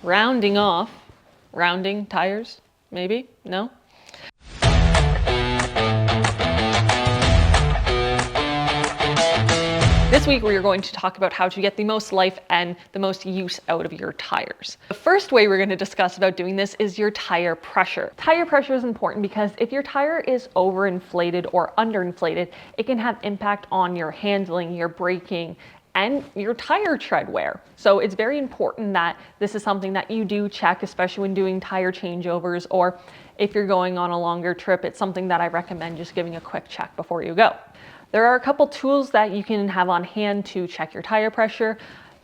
rounding tires, maybe? No? This week we are going to talk about how to get the most life and the most use out of your tires. The first way we're going to discuss about doing this is your tire pressure. Tire pressure is important because if your tire is overinflated or underinflated, it can have impact on your handling, your braking, and your tire tread wear. So it's very important that this is something that you do check, especially when doing tire changeovers, or if you're going on a longer trip, it's something that I recommend just giving a quick check before you go. There are a couple tools that you can have on hand to check your tire pressure.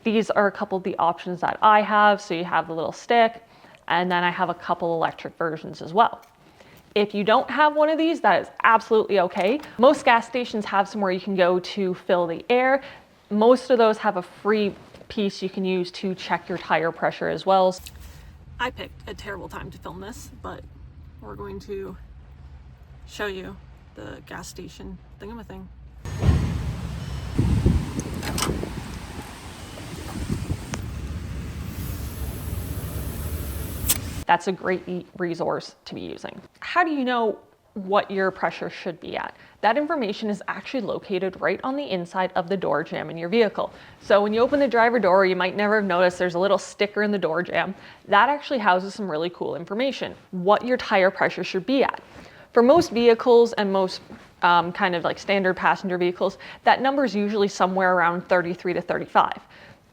These are a couple of the options that I have. So you have the little stick, and then I have a couple electric versions as well. If you don't have one of these, that is absolutely okay. Most gas stations have somewhere you can go to fill the air. Most of those have a free piece you can use to check your tire pressure as well. I picked a terrible time to film this, but we're going to show you the gas station thingamathing. That's a great resource to be using. How do you know what your pressure should be at? That information is actually located right on the inside of the door jamb in your vehicle. So when you open the driver door, you might never have noticed there's a little sticker in the door jamb. That actually houses some really cool information, what your tire pressure should be at. For most vehicles and most kind of like standard passenger vehicles, that number is usually somewhere around 33 to 35.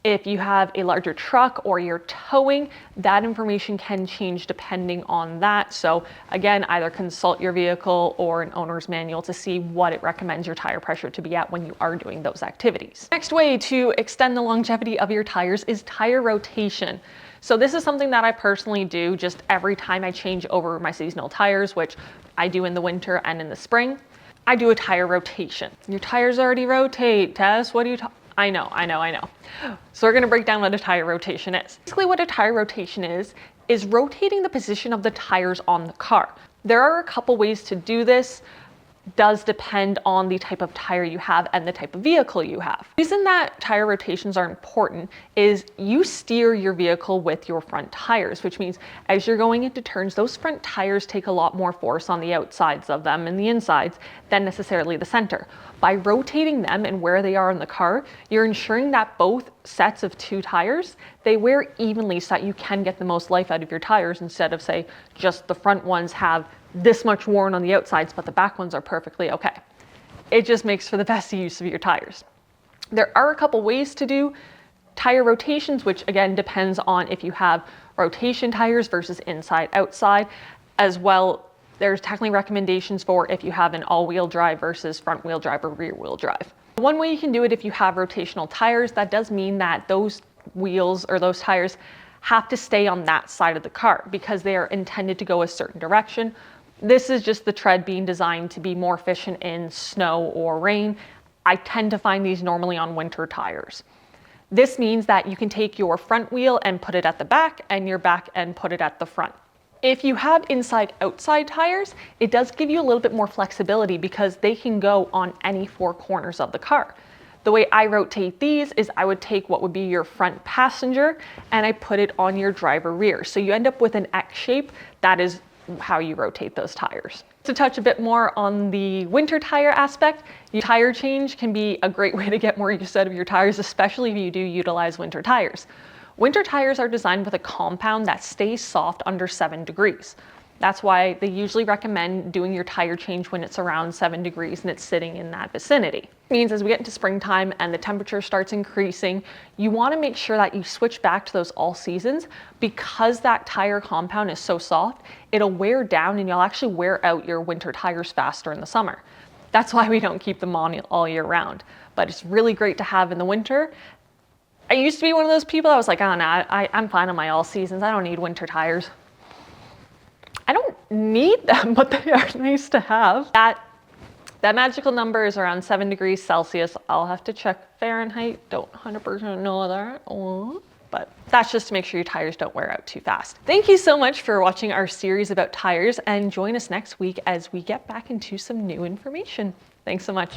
If you have a larger truck or you're towing, that information can change depending on that. So again, either consult your vehicle or an owner's manual to see what it recommends your tire pressure to be at when you are doing those activities. Next way to extend the longevity of your tires is tire rotation. So this is something that I personally do just every time I change over my seasonal tires, which I do in the winter and in the spring. I do a tire rotation. Your tires already rotate, Tess. What are you talking? I know. So we're gonna break down what a tire rotation is. Basically what a tire rotation is rotating the position of the tires on the car. There are a couple ways to do this. Does depend on the type of tire you have and the type of vehicle you have. The reason that tire rotations are important is you steer your vehicle with your front tires, which means as you're going into turns, those front tires take a lot more force on the outsides of them and the insides than necessarily the center. By rotating them and where they are in the car, you're ensuring that both sets of two tires, they wear evenly so that you can get the most life out of your tires instead of, say, just the front ones have this much worn on the outsides, but the back ones are perfectly okay. It just makes for the best use of your tires. There are a couple ways to do tire rotations, which again depends on if you have rotation tires versus inside outside. As well, there's technically recommendations for if you have an all-wheel drive versus front-wheel drive or rear-wheel drive. One way you can do it if you have rotational tires, that does mean that those wheels or those tires have to stay on that side of the car because they are intended to go a certain direction. This is just the tread being designed to be more efficient in snow or rain. I tend to find these normally on winter tires. This means that you can take your front wheel and put it at the back and your back and put it at the front. If you have inside-outside tires, it does give you a little bit more flexibility because they can go on any four corners of the car. The way I rotate these is I would take what would be your front passenger and I put it on your driver rear. So you end up with an X shape. That is how you rotate those tires. To touch a bit more on the winter tire aspect, your tire change can be a great way to get more use out of your tires, especially if you do utilize winter tires. Winter tires are designed with a compound that stays soft under 7 degrees. That's why they usually recommend doing your tire change when it's around 7 degrees and it's sitting in that vicinity. It means as we get into springtime and the temperature starts increasing, you want to make sure that you switch back to those all seasons because that tire compound is so soft, it'll wear down and you'll actually wear out your winter tires faster in the summer. That's why we don't keep them on all year round, but it's really great to have in the winter. I used to be one of those people. I was like, oh no, I'm fine on my all seasons. I don't need winter tires. I don't need them, but they are nice to have. That magical number is around 7 degrees Celsius. I'll have to check Fahrenheit. Don't 100% know that. But that's just to make sure your tires don't wear out too fast. Thank you so much for watching our series about tires, and join us next week as we get back into some new information. Thanks so much.